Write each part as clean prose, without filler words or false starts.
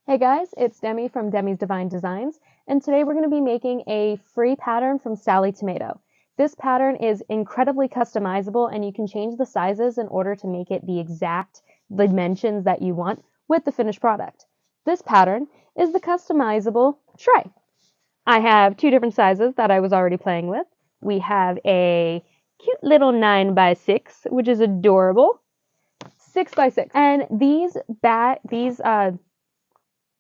Hey guys, it's Demi from Demi's Divine Designs, and today we're going to be making a free pattern from Sallie Tomato. This pattern is incredibly customizable and you can change the sizes in order to make it the exact dimensions that you want with the finished product. This pattern is the customizable tray. I have two different sizes that I was already playing with. We have a cute little 9x6, which is adorable, 6x6, and these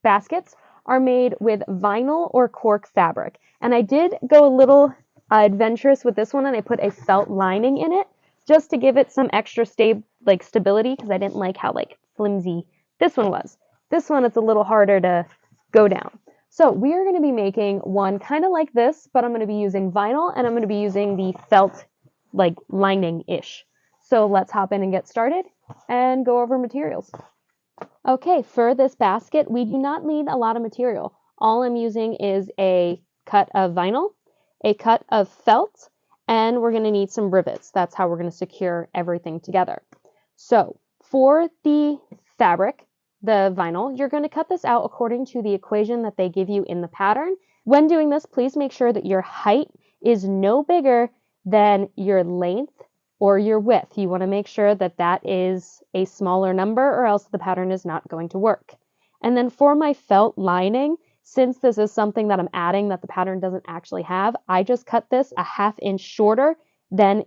baskets are made with vinyl or cork fabric. And I did go a little adventurous with this one, and I put a felt lining in it just to give it some extra stability, because I didn't like how flimsy this one was. This one, it's a little harder to go down. So we are going to be making one kind of like this, but I'm going to be using vinyl and I'm going to be using the felt lining-ish. So let's hop in and get started and go over materials. Okay, for this basket, we do not need a lot of material. All I'm using is a cut of vinyl, a cut of felt, and we're going to need some rivets. That's how we're going to secure everything together. So for the fabric, the vinyl, you're going to cut this out according to the equation that they give you in the pattern. When doing this, please make sure that your height is no bigger than your length or your width. You want to make sure that that is a smaller number, or else the pattern is not going to work. And then for my felt lining, since this is something that I'm adding that the pattern doesn't actually have, I just cut this a 1/2 inch shorter than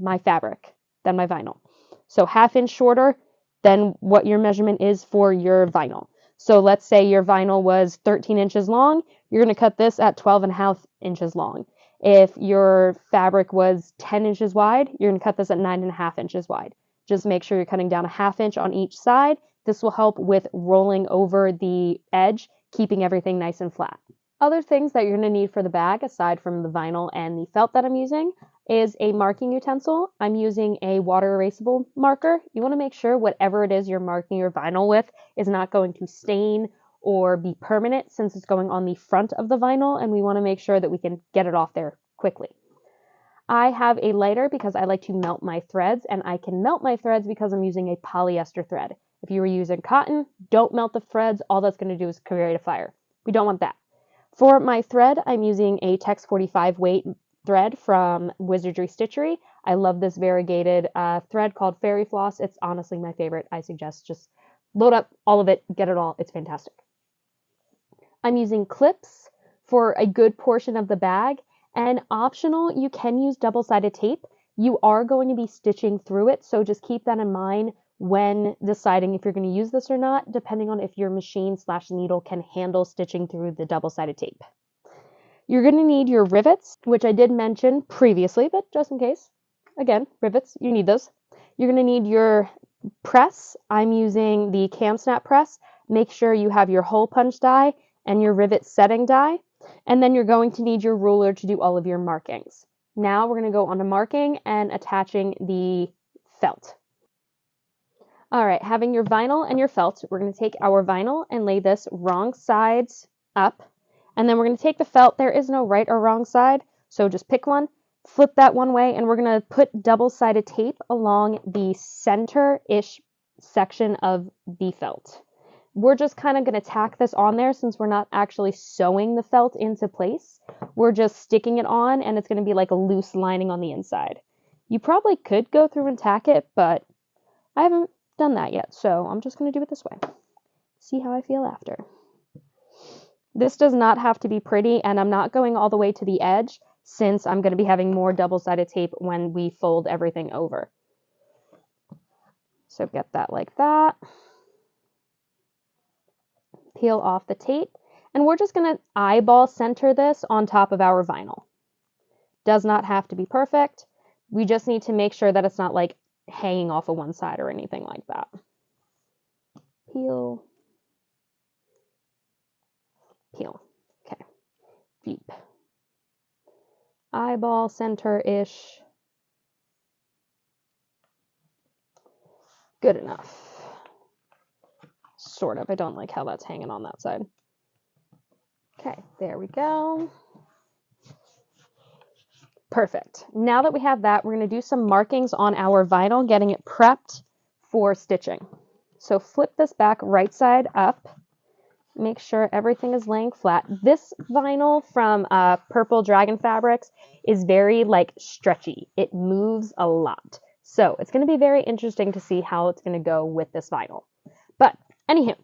my fabric, than my vinyl. So 1/2 inch shorter than what your measurement is for your vinyl. So let's say your vinyl was 13 inches long, you're going to cut this at 12.5 inches long. If your fabric was 10 inches wide, you're going to cut this at 9.5 inches wide. Just make sure you're cutting down a 1/2 inch on each side. This will help with rolling over the edge, keeping everything nice and flat. Other things that you're going to need for the bag, aside from the vinyl and the felt that I'm using, is a marking utensil. I'm using a water erasable marker. You want to make sure whatever it is you're marking your vinyl with is not going to stain or be permanent, since it's going on the front of the vinyl, and we want to make sure that we can get it off there quickly. I have a lighter because I like to melt my threads, and I can melt my threads because I'm using a polyester thread. If you were using cotton, don't melt the threads. All that's going to do is create a fire. We don't want that. For my thread, I'm using a Tex 45 weight thread from Wizardry Stitchery. I love this variegated thread called Fairy Floss. It's honestly my favorite. I suggest just load up all of it, get it all. It's fantastic. I'm using clips for a good portion of the bag, and optional, you can use double-sided tape. You are going to be stitching through it, so just keep that in mind when deciding if you're going to use this or not, depending on if your machine/needle can handle stitching through the double-sided tape. You're going to need your rivets, which I did mention previously, but just in case. Again, rivets, you need those. You're going to need your press. I'm using the Cam Snap press. Make sure you have your hole punch die and your rivet setting die. And then you're going to need your ruler to do all of your markings. Now we're going to go on to marking and attaching the felt. All right, having your vinyl and your felt, we're going to take our vinyl and lay this wrong sides up. And then we're going to take the felt. There is no right or wrong side, so just pick one, flip that one way, and we're going to put double-sided tape along the center-ish section of the felt. We're just kind of going to tack this on there, since we're not actually sewing the felt into place. We're just sticking it on, and it's going to be like a loose lining on the inside. You probably could go through and tack it, but I haven't done that yet, so I'm just going to do it this way. See how I feel after. This does not have to be pretty, and I'm not going all the way to the edge, since I'm going to be having more double-sided tape when we fold everything over. So get that like that. Peel off the tape, and we're just going to eyeball center this on top of our vinyl. Does not have to be perfect. We just need to make sure that it's not like hanging off of one side or anything like that. Peel. Peel. Okay. Deep. Eyeball center-ish. Good enough. Sort of. I don't like how that's hanging on that side. Okay, there we go. Perfect. Now that we have that, we're going to do some markings on our vinyl, getting it prepped for stitching. So flip this back right side up, make sure everything is laying flat. This vinyl from Purple Dragon Fabrics is very like stretchy. It moves a lot. So it's going to be very interesting to see how it's going to go with this vinyl. But anywho,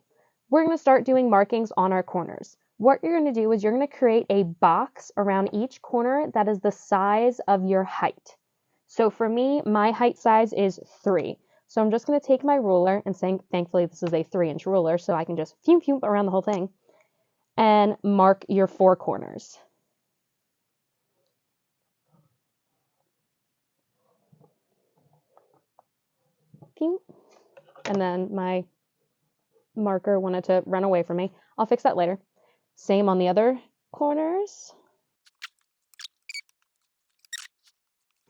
we're going to start doing markings on our corners. What you're going to do is you're going to create a box around each corner that is the size of your height. So for me, my height size is 3. So I'm just going to take my ruler and saying, thankfully this is a 3-inch ruler, so I can just fume around the whole thing and mark your 4 corners. Fume. And then my marker wanted to run away from me. I'll fix that later. Same on the other corners.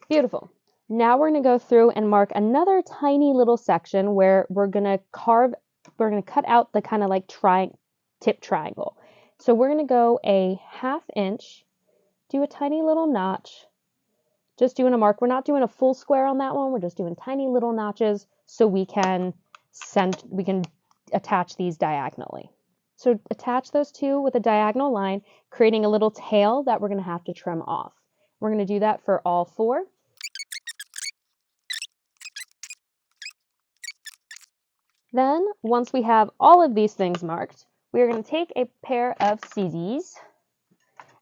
Beautiful. Now we're going to go through and mark another tiny little section where we're going to cut out the kind of like tip triangle. So we're going to go a 1/2 inch, do a tiny little notch, just doing a mark. We're not doing a full square on that one. We're just doing tiny little notches so we can attach these diagonally. So attach those two with a diagonal line, creating a little tail that we're going to have to trim off. We're going to do that for all 4. Then, once we have all of these things marked, we are going to take a pair of scissors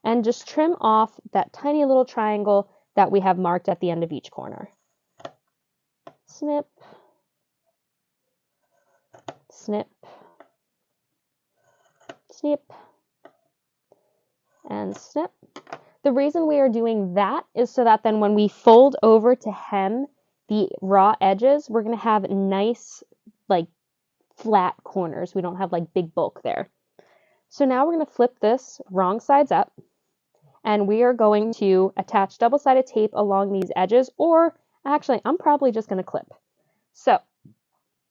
and just trim off that tiny little triangle that we have marked at the end of each corner. Snip, snip, snip, and snip. The reason we are doing that is so that then when we fold over to hem the raw edges, we're going to have nice, like, flat corners. We don't have like big bulk there. So now we're going to flip this wrong sides up, and we are going to attach double-sided tape along these edges, or actually I'm probably just going to clip. So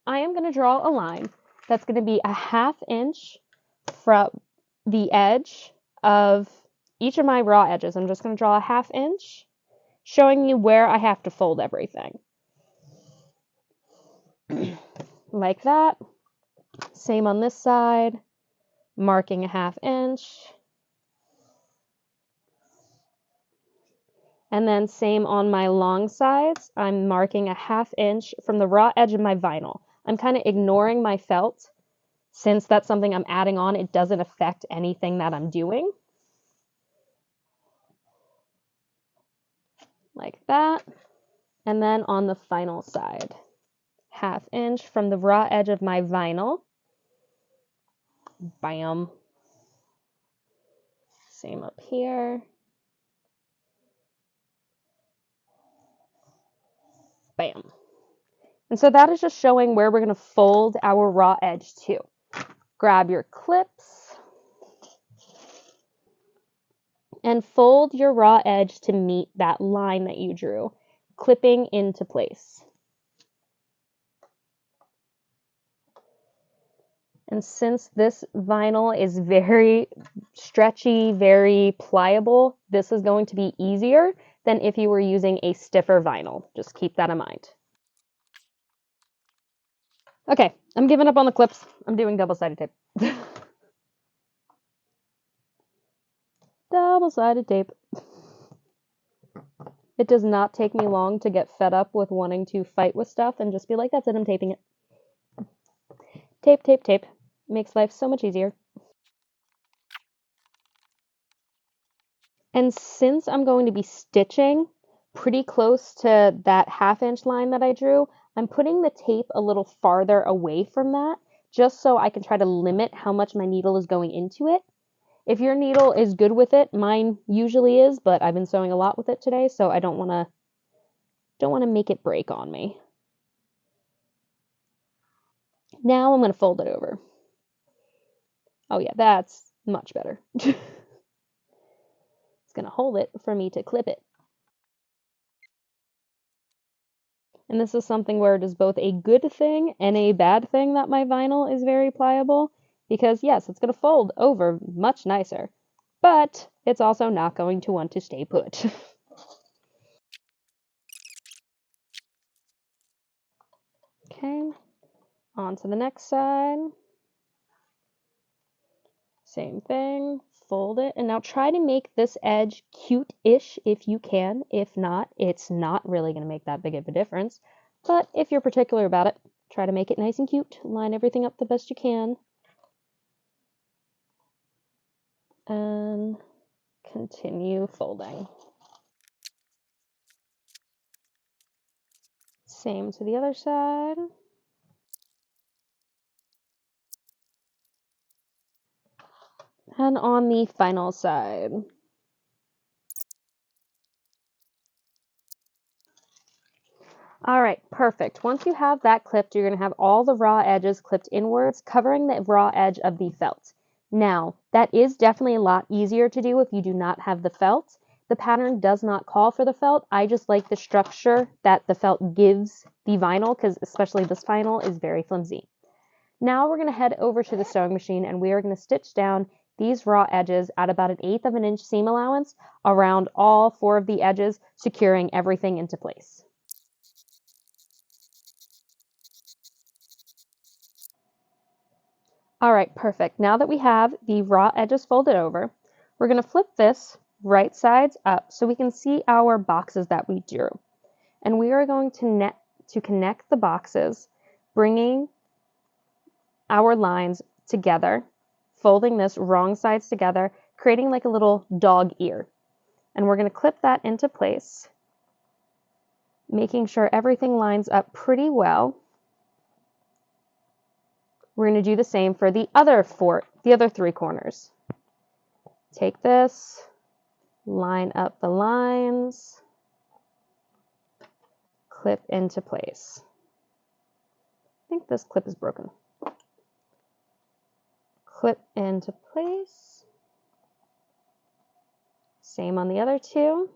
I am going to draw a line that's going to be a 1/2 inch from the edge of each of my raw edges. I'm just going to draw a 1/2 inch, showing you where I have to fold everything. Like that. Same on this side, marking a 1/2 inch. And then same on my long sides, I'm marking a 1/2 inch from the raw edge of my vinyl. I'm kind of ignoring my felt. Since that's something I'm adding on, it doesn't affect anything that I'm doing. Like that. And then on the final side, 1/2 inch from the raw edge of my vinyl. Bam. Same up here. Bam. And so that is just showing where we're going to fold our raw edge to. Grab your clips and fold your raw edge to meet that line that you drew, clipping into place. And since this vinyl is very stretchy, very pliable, this is going to be easier than if you were using a stiffer vinyl. Just keep that in mind. Okay, I'm giving up on the clips. I'm doing double-sided tape. Double-sided tape. It does not take me long to get fed up with wanting to fight with stuff and just be like, that's it, I'm taping it. Tape, tape, tape. Makes life so much easier. And since I'm going to be stitching pretty close to that 1/2 inch line that I drew, I'm putting the tape a little farther away from that, just so I can try to limit how much my needle is going into it. If your needle is good with it, mine usually is, but I've been sewing a lot with it today, so I don't want to make it break on me. Now I'm going to fold it over. Oh yeah, that's much better. It's going to hold it for me to clip it. And this is something where it is both a good thing and a bad thing that my vinyl is very pliable, because yes, it's going to fold over much nicer, but it's also not going to want to stay put. Okay, on to the next side. Same thing, fold it, and now try to make this edge cute-ish if you can. If not, it's not really going to make that big of a difference. But if you're particular about it, try to make it nice and cute. Line everything up the best you can. And continue folding. Same to the other side. And on the final side. All right, perfect. Once you have that clipped, you're going to have all the raw edges clipped inwards, covering the raw edge of the felt. Now, that is definitely a lot easier to do if you do not have the felt. The pattern does not call for the felt. I just like the structure that the felt gives the vinyl, because especially this vinyl is very flimsy. Now we're going to head over to the sewing machine and we are going to stitch down these raw edges at about 1/8 of an inch seam allowance around all 4 of the edges, securing everything into place. All right, perfect. Now that we have the raw edges folded over, we're going to flip this right sides up so we can see our boxes that we drew. And we are going to connect the boxes, bringing our lines together, folding this wrong sides together, creating like a little dog ear. And we're going to clip that into place, making sure everything lines up pretty well. We're going to do the same for the other 3 corners. Take this, line up the lines, clip into place. I think this clip is broken. Clip into place. Same on the other 2.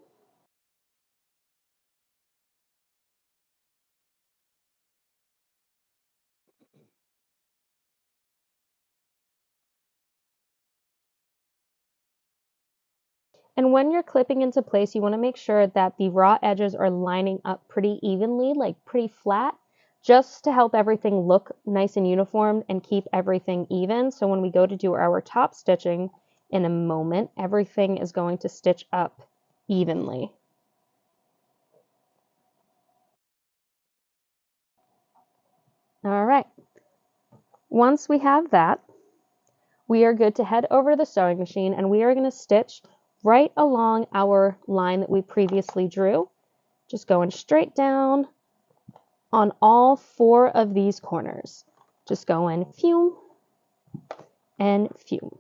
And when you're clipping into place, you want to make sure that the raw edges are lining up pretty evenly, like pretty flat, just to help everything look nice and uniform and keep everything even. So when we go to do our top stitching in a moment, everything is going to stitch up evenly. All right. Once we have that, we are good to head over to the sewing machine and we are going to stitch right along our line that we previously drew, just going straight down on all 4 of these corners. Just going few and few.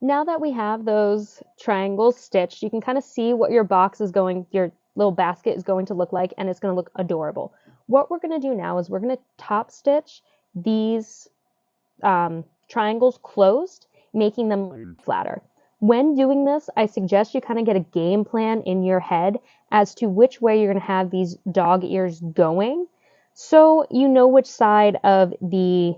Now that we have those triangles stitched, you can kind of see what your little basket is going to look like, and it's going to look adorable. What we're going to do now is we're going to top stitch these triangles closed, making them flatter. When doing this, I suggest you kind of get a game plan in your head as to which way you're going to have these dog ears going, so you know which side of the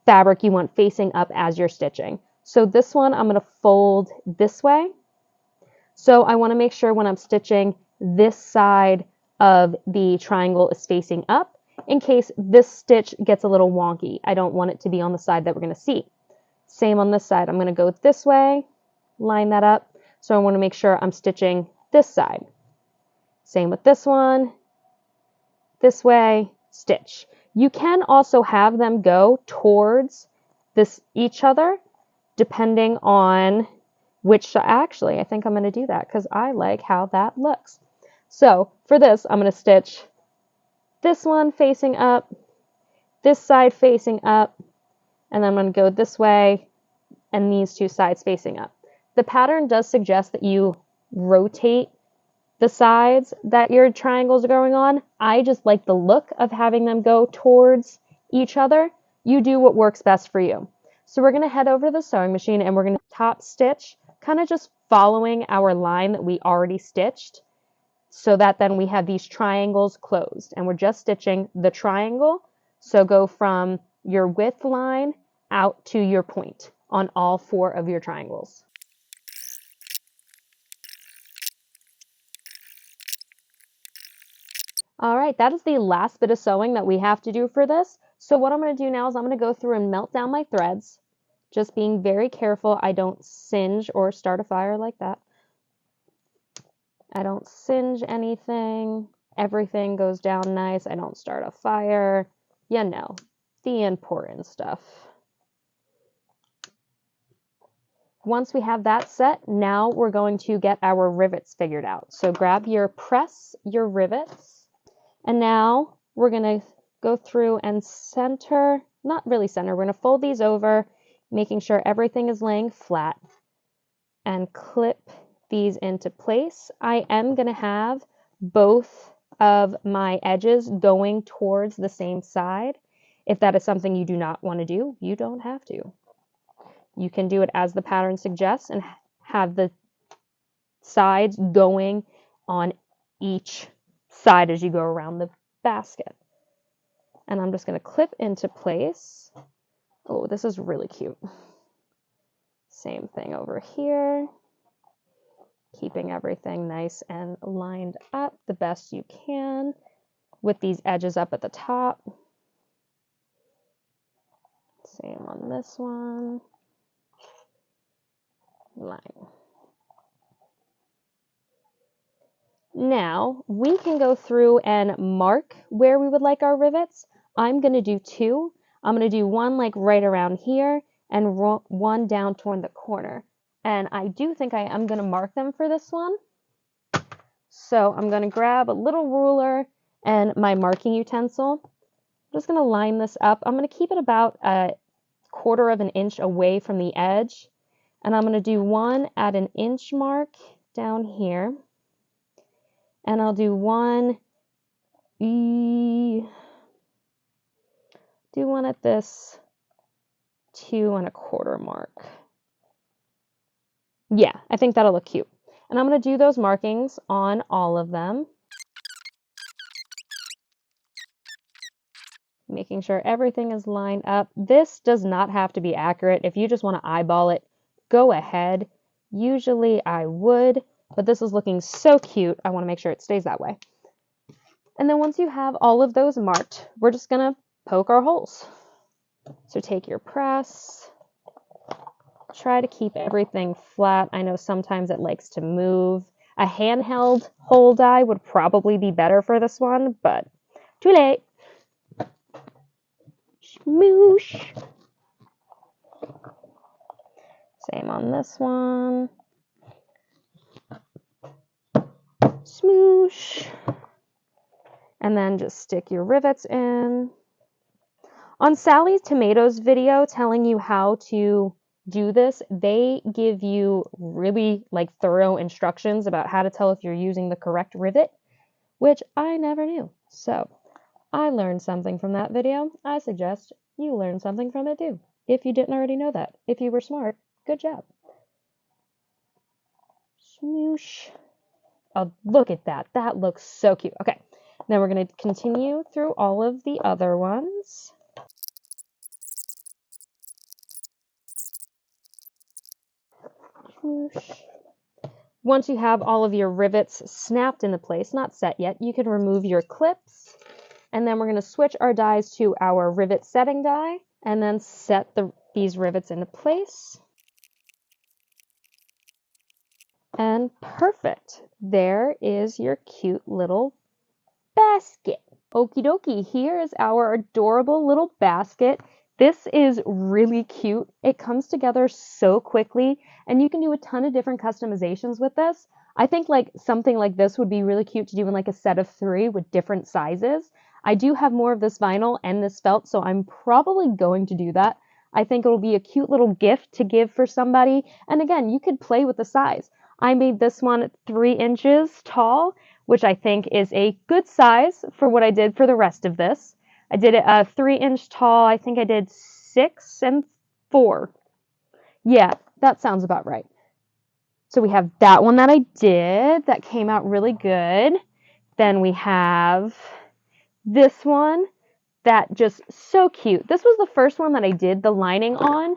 fabric you want facing up as you're stitching. So this one I'm going to fold this way. So I want to make sure when I'm stitching, this side of the triangle is facing up in case this stitch gets a little wonky. I don't want it to be on the side that we're going to see. Same on this side. I'm going to go this way, line that up. So I want to make sure I'm stitching this side. Same with this one, this way, stitch. You can also have them go towards each other, depending on which, actually, I think I'm going to do that because I like how that looks. So for this, I'm going to stitch this one facing up, this side facing up, and then I'm going to go this way and these 2 sides facing up. The pattern does suggest that you rotate the sides that your triangles are going on. I just like the look of having them go towards each other. You do what works best for you. So we're going to head over to the sewing machine and we're going to top stitch, kind of just following our line that we already stitched, so that then we have these triangles closed. And we're just stitching the triangle. So go from your width line out to your point on all 4 of your triangles. All right, that is the last bit of sewing that we have to do for this. So what I'm going to do now is I'm going to go through and melt down my threads, just being very careful I don't singe or start a fire like that. I don't singe anything. Everything goes down nice. I don't start a fire. You know, the important stuff. Once we have that set, now we're going to get our rivets figured out. So grab your press, your rivets, and now we're going to go through and center, not really center, we're going to fold these over, making sure everything is laying flat, and clip these into place. I am going to have both of my edges going towards the same side. If that is something you do not want to do, you don't have to. You can do it as the pattern suggests and have the sides going on each side as you go around the basket. And I'm just going to clip into place. Oh, this is really cute. Same thing over here. Keeping everything nice and lined up the best you can with these edges up at the top. Same on this one. Line. Now we can go through and mark where we would like our rivets. I'm going to do two. I'm going to do one like right around here and one down toward the corner. And I do think I am going to mark them for this one. So I'm going to grab a little ruler and my marking utensil. I'm just going to line this up. I'm going to keep it about a 1/4 of an inch away from the edge. And I'm going to do one at an inch mark down here. And I'll do one at this 2 1/4 mark. Yeah, I think that'll look cute. And I'm going to do those markings on all of them. Making sure everything is lined up. This does not have to be accurate. If you just want to eyeball it, go ahead. Usually I would, but this is looking so cute, I want to make sure it stays that way. And then once you have all of those marked, we're just going to poke our holes. So take your press, try to keep everything flat. I know sometimes it likes to move. A handheld hole die would probably be better for this one, but too late. Smoosh. Same on this one. Smoosh. And then just stick your rivets in. On Sallie Tomato's video telling you how to do this, they give you really thorough instructions about how to tell if you're using the correct rivet, which I never knew. So I learned something from that video. I suggest you learn something from it too, if you didn't already know that. If you were smart, good job. Smoosh. Oh, look at that. That looks so cute. Okay, then we're going to continue through all of the other ones. Once you have all of your rivets snapped into place, not set yet, you can remove your clips. And then we're going to switch our dies to our rivet setting die and then set these rivets into place. And perfect. There is your cute little basket. Okie dokie, here is our adorable little basket. This is really cute. It comes together so quickly, and you can do a ton of different customizations with this. I think something like this would be really cute to do in a set of 3 with different sizes. I do have more of this vinyl and this felt, so I'm probably going to do that. I think it'll be a cute little gift to give for somebody. And again, you could play with the size. I made this one 3 inches tall, which I think is a good size for what I did for the rest of this. I did it 3-inch tall. I think I did 6 and 4. Yeah, that sounds about right. So we have that one that I did that came out really good. Then we have this one that just so cute. This was the first one that I did the lining on,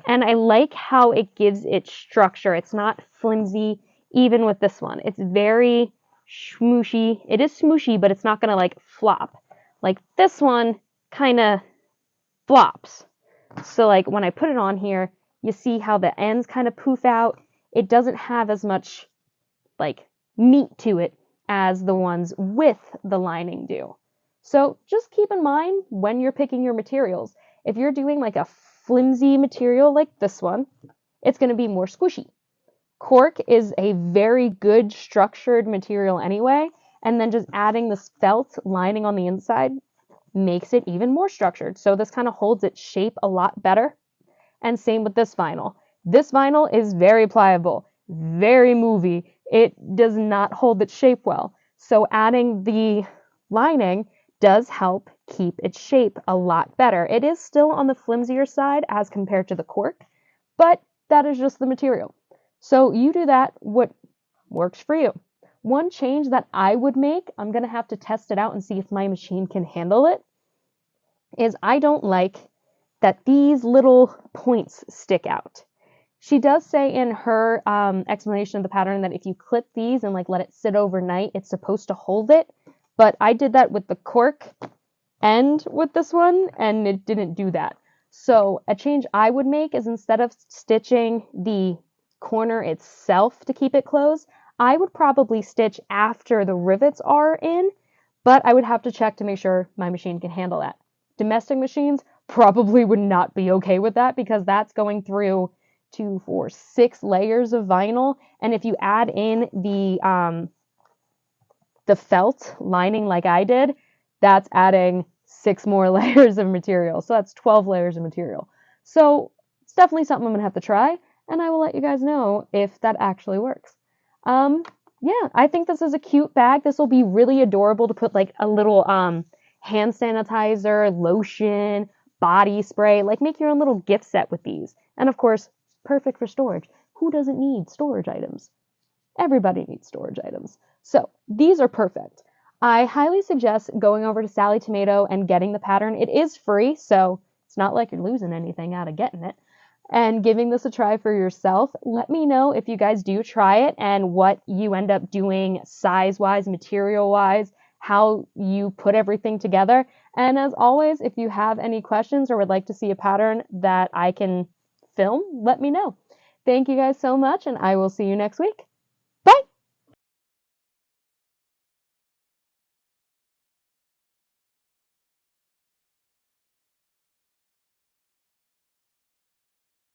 and I like how it gives it structure. It's not flimsy even with this one. It's very smooshy. It is smooshy, but it's not gonna like flop. Like this one kind of flops. So like when I put it on here, you see how the ends kind of poof out. It doesn't have as much like meat to it as the ones with the lining do. So just keep in mind when you're picking your materials. If you're doing like a flimsy material like this one, it's going to be more squishy. Cork is a very good structured material anyway, and then just adding this felt lining on the inside makes it even more structured. So this kind of holds its shape a lot better. And same with this vinyl. This vinyl is very pliable, very movie. It does not hold its shape well. So adding the lining does help keep its shape a lot better. It is still on the flimsier side as compared to the cork, but that is just the material. So you do that what works for you. One change that I would make, I'm going to have to test it out and see if my machine can handle it, is I don't like that these little points stick out. She does say in her explanation of the pattern that if you clip these and like let it sit overnight, it's supposed to hold it. But I did that with the cork and with this one, and it didn't do that. So a change I would make is instead of stitching the corner itself to keep it closed, I would probably stitch after the rivets are in, but I would have to check to make sure my machine can handle that. Domestic machines probably would not be okay with that because that's going through 2, 4, 6 layers of vinyl, and if you add in the felt lining like I did, that's adding 6 more layers of material. So that's 12 layers of material. So it's definitely something I'm gonna have to try, and I will let you guys know if that actually works. Yeah, I think this is a cute bag. This will be really adorable to put like a little hand sanitizer, lotion, body spray, like make your own little gift set with these. And of course, perfect for storage. Who doesn't need storage items? Everybody needs storage items. So these are perfect. I highly suggest going over to Sallie Tomato and getting the pattern. It is free, so it's not like you're losing anything out of getting it. And giving this a try for yourself. Let me know if you guys do try it and what you end up doing size-wise, material-wise, how you put everything together. And as always, if you have any questions or would like to see a pattern that I can film, let me know. Thank you guys so much, and I will see you next week.